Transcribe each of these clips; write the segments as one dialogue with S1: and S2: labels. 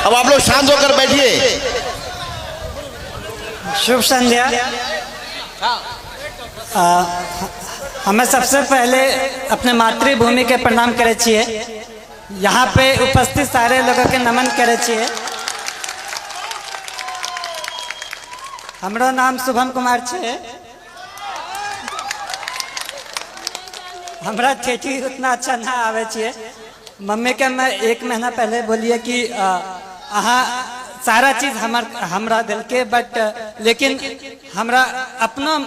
S1: अब आप लोग शांत होकर बैठिए।
S2: शुभ संध्या। हमें सबसे पहले अपने मातृभूमि के प्रणाम करे छिए। यहाँ पे उपस्थित सारे लोगों के नमन करे छिए। हमरो नाम शुभम कुमार छे। हमरा ठेठी उतना अच्छा ना आवे छिए। मम्मी के मैं 1 महीना पहले बोलिए कि अहाँ सारा चीज हमरा दिल के, बट लेकिन हमरा अपना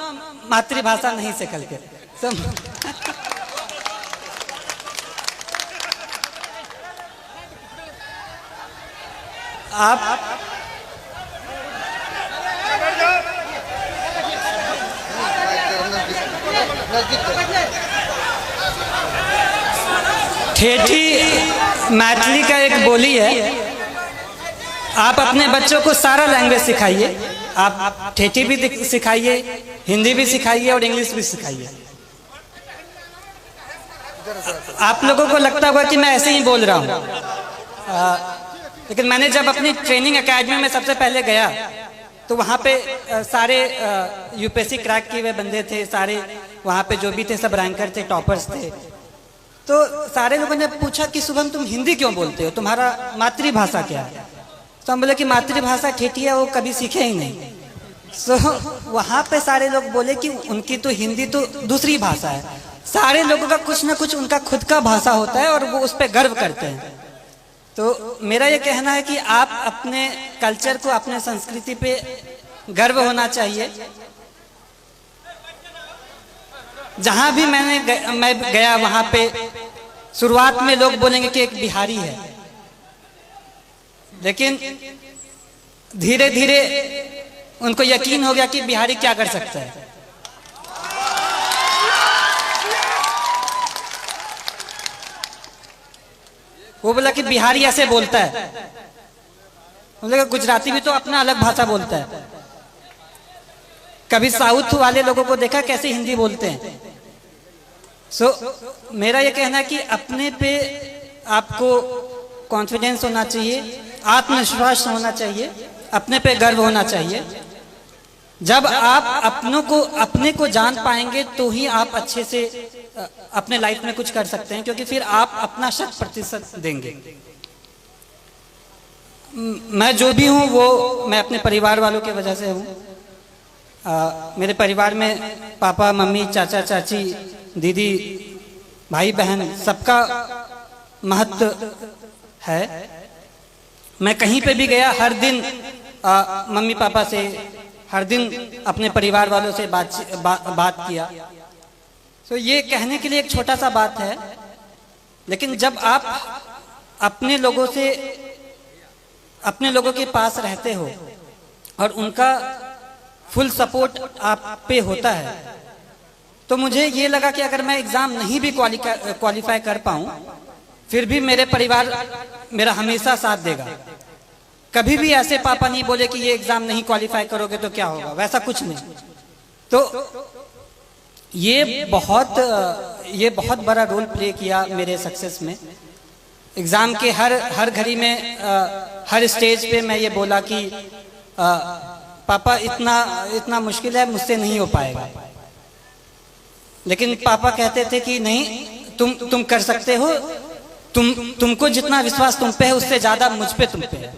S2: मातृभाषा नहीं सीखल के। आप ठेठी मैथिली का एक बोली है। आप अपने बच्चों को सारा लैंग्वेज सिखाइए। आप ठेठी भी सिखाइए, हिंदी भी सिखाइए और इंग्लिश भी सिखाइए। आप लोगों को लगता होगा कि मैं ऐसे ही बोल रहा हूँ, लेकिन मैंने जब अपनी ट्रेनिंग एकेडमी में सबसे पहले गया तो वहाँ पे सारे यूपीएससी क्रैक किए हुए बंदे थे। सारे वहाँ पे जो भी थे सब रैंकर थे, टॉपर्स थे। तो सारे लोगों ने पूछा कि शुभम तुम हिंदी क्यों बोलते हो, तुम्हारा मातृभाषा क्या है? तो हम बोले कि मातृभाषा ठेठी है, वो कभी सीखे ही नहीं। सो वहाँ पे सारे लोग बोले कि उनकी तो हिंदी तो दूसरी भाषा है। सारे लोगों का कुछ ना कुछ उनका खुद का भाषा होता है और वो उस पर गर्व करते हैं। तो मेरा ये कहना है कि आप अपने कल्चर को, अपने संस्कृति पे गर्व होना चाहिए। जहां भी मैं गया वहां पे शुरुआत में लोग बोलेंगे कि एक बिहारी है, लेकिन धीरे धीरे उनको यकीन हो गया कि बिहारी क्या कर सकता है। वो बोला कि बिहारी ऐसे बोलता है। बोले गुजराती भी तो अपना अलग भाषा बोलता है। कभी साउथ वाले लोगों को देखा कैसे हिंदी बोलते हैं। मेरा ये कहना है कि अपने पे आपको कॉन्फिडेंस होना चाहिए, आत्मविश्वास होना चाहिए, अपने पे गर्व होना चाहिए। जब आप अपने को जान पाएंगे तो ही आप अच्छे से अपने लाइफ में कुछ कर सकते हैं, क्योंकि फिर आप अपना 100% देंगे। मैं जो भी हूँ वो मैं अपने परिवार वालों की वजह से हूँ। मेरे परिवार में पापा, मम्मी, चाचा, चाची, दीदी, भाई, बहन, सबका महत्व है। मैं कहीं पे भी गया, हर दिन मम्मी पापा से, हर दिन अपने परिवार वालों से बात किया। तो ये कहने के लिए एक छोटा सा बात है, लेकिन जब आप अपने लोगों के पास रहते हो और उनका फुल सपोर्ट आप पे होता है, तो मुझे ये लगा कि अगर मैं एग्जाम नहीं भी क्वालिफाई कर पाऊं, फिर भी मेरे परिवार मेरा हमेशा साथ देगा। कभी भी ऐसे पापा नहीं बोले कि ये एग्जाम नहीं क्वालिफाई करोगे तो क्या होगा, वैसा कुछ नहीं। तो ये बहुत बड़ा रोल प्ले किया मेरे सक्सेस में। एग्जाम के हर घड़ी में, हर स्टेज पे मैं ये बोला कि पापा इतना मुश्किल है, मुझसे नहीं हो पाएगा। लेकिन पापा कहते थे कि नहीं, तुम कर सकते हो। तुमको जितना विश्वास तुम पे है उससे ज्यादा मुझ पे तुम पे है।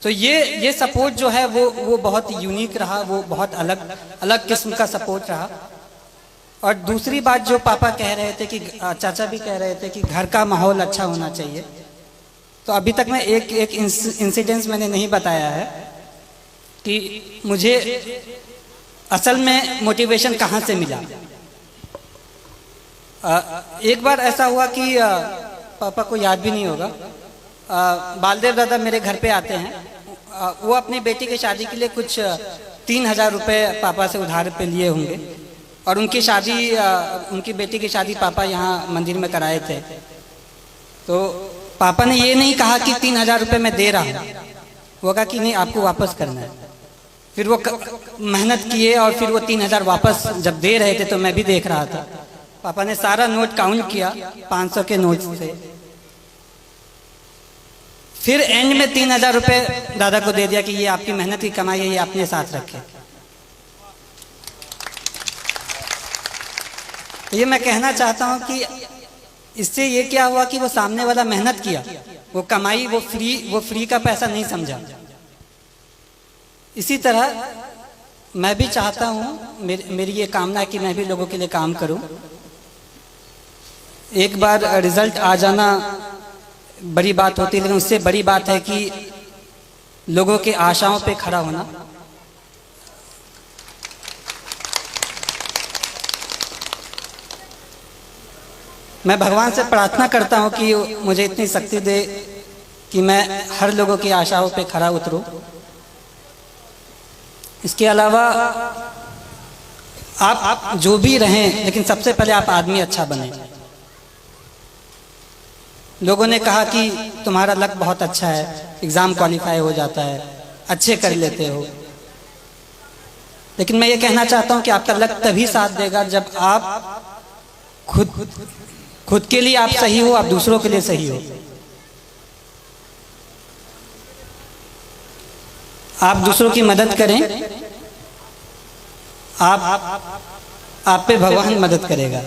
S2: तो ये सपोर्ट जो है वो बहुत यूनिक रहा, वो बहुत अलग किस्म का सपोर्ट रहा। और दूसरी बात जो पापा कह रहे थे कि चाचा भी कह रहे थे कि घर का माहौल अच्छा होना चाहिए। तो अभी तक मैं एक इंसिडेंस मैंने नहीं बताया है कि मुझे असल में मोटिवेशन कहाँ से मिला। एक बार ऐसा हुआ कि पापा को याद भी नहीं होगा, बालदेव दादा मेरे घर पे आते हैं। वो अपनी बेटी की शादी के लिए कुछ 3000 रुपये पापा से उधार पे लिए होंगे, और उनकी बेटी की शादी पापा यहाँ मंदिर में कराए थे। तो पापा ने ये नहीं कहा कि 3000 रुपये मैं दे रहा हूँ, वो कहा कि नहीं, आपको वापस करना है। फिर वो मेहनत किए और फिर वो 3000 वापस जब दे रहे थे तो मैं भी देख रहा था। पापा ने सारा नोट काउंट किया 500 के नोट से, फिर एंड में 3000 रुपये दादा को दे दिया कि ये आपकी मेहनत की कमाई है, ये अपने साथ रखे। ये मैं कहना चाहता हूँ कि इससे ये क्या हुआ कि वो सामने वाला मेहनत किया, वो कमाई, वो फ्री का पैसा नहीं समझा। इसी तरह मैं भी चाहता हूँ, मेरी ये कामना है कि मैं भी लोगों के लिए काम करूँ। एक बार रिजल्ट आ जाना बड़ी बात होती है, लेकिन उससे बड़ी बात है कि लोगों के आशाओं पे खड़ा होना। मैं भगवान से प्रार्थना करता हूँ कि मुझे इतनी शक्ति दे कि मैं हर लोगों की आशाओं पे खड़ा उतरूं। इसके अलावा आप जो भी रहें, लेकिन सबसे पहले आप आदमी अच्छा बने। लोगों ने कहा कि तुम्हारा लक बहुत अच्छा है, एग्जाम क्वालिफाई हो जाता है, अच्छे कर लेते हो, लेकिन मैं ये कहना चाहता हूं कि आपका लक तभी साथ देगा जब आप खुद के लिए आप सही हो, आप दूसरों के लिए सही हो। आप दूसरों की मदद करें, आप पे भगवान मदद करेगा।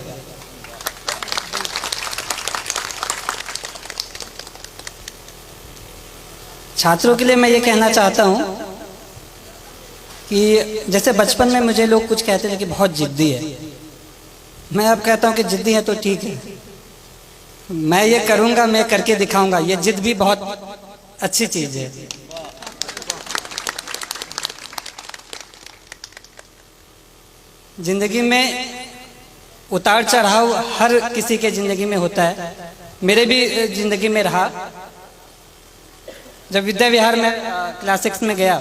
S2: छात्रों के लिए मैं ये कहना चाहता हूँ कि जैसे बचपन में मुझे लोग कुछ कहते थे कि बहुत जिद्दी है, मैं अब कहता हूँ कि जिद्दी है तो ठीक है, मैं ये करूँगा, मैं करके दिखाऊंगा। ये जिद भी बहुत अच्छी चीज है। जिंदगी में उतार चढ़ाव हर किसी के जिंदगी में होता है, मेरे भी जिंदगी में रहा। जब विद्या विहार में क्लास 6 में गया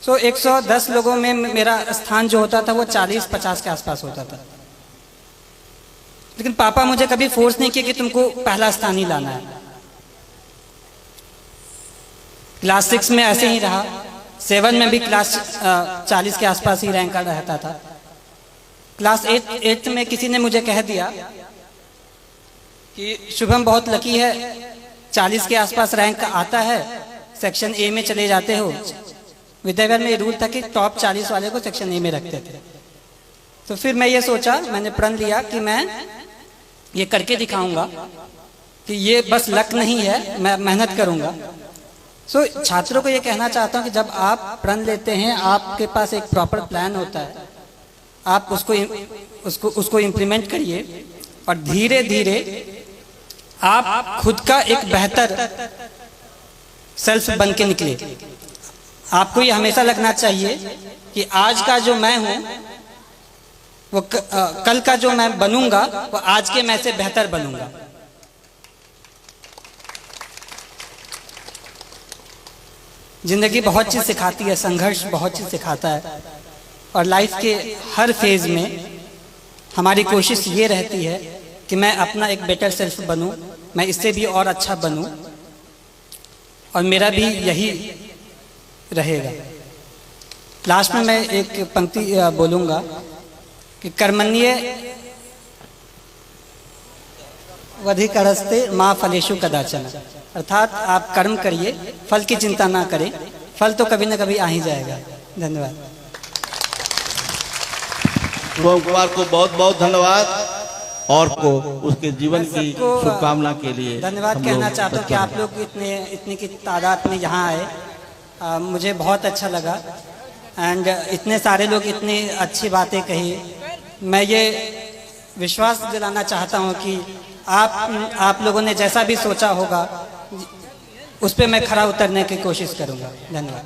S2: तो 110 लोगों में मेरा स्थान जो होता था वो 40-50 के आसपास होता था, लेकिन पापा मुझे कभी फोर्स नहीं किया कि तुमको पहला स्थान ही लाना है। क्लास 6 में ऐसे ही रहा, 7 में भी क्लास 40 के आसपास ही रैंक रहता था। क्लास 8 में किसी ने मुझे कह दिया कि शुभम बहुत लकी है, 40 के आसपास रैंक आता है, सेक्शन ए में चले जाते हो। विद्याविहार में रूल था कि टॉप 40 वाले को सेक्शन ए में रखते थे। तो फिर मैं ये सोचा, मैंने प्रण लिया कि मैं ये करके दिखाऊंगा कि ये बस लक नहीं है, मैं मेहनत करूंगा। छात्रों को ये कहना चाहता हूँ कि जब आप प्रण लेते हैं, आपके पास एक प्रॉपर प्लान होता है, आप उसको इम्प्लीमेंट करिए और धीरे धीरे आप खुद का एक बेहतर सेल्फ बन के निकले। आपको ये हमेशा लगना चाहिए कि आज का जो मैं हूं वो कल का जो मैं बनूंगा वो आज के मैं से बेहतर बनूंगा। जिंदगी बहुत चीज सिखाती है, संघर्ष बहुत चीज सिखाता है, और लाइफ के हर फेज में हमारी कोशिश ये रहती है कि मैं अपना एक बेटर सेल्फ बनूं, मैं इससे भी और अच्छा बनूं, और मेरा भी यही रहेगा। लास्ट में मैं एक पंक्ति बोलूंगा कि कर्मण्ये वधिकरस्ते माँ फलेषु कदाचन, अर्थात आप कर्म करिए, फल की चिंता ना करें, फल तो कभी ना कभी आ ही जाएगा। धन्यवाद।
S1: शुभम कुमार को बहुत बहुत धन्यवाद और को उसके जीवन की शुभकामना के लिए
S2: धन्यवाद कहना चाहता हूँ कि आप लोग इतनी की तादाद में यहाँ आए, मुझे बहुत अच्छा लगा। एंड इतने सारे लोग इतनी अच्छी बातें कही। मैं ये विश्वास दिलाना चाहता हूँ कि आप लोगों ने जैसा भी सोचा होगा उस पर मैं खरा उतरने की कोशिश करूँगा। धन्यवाद।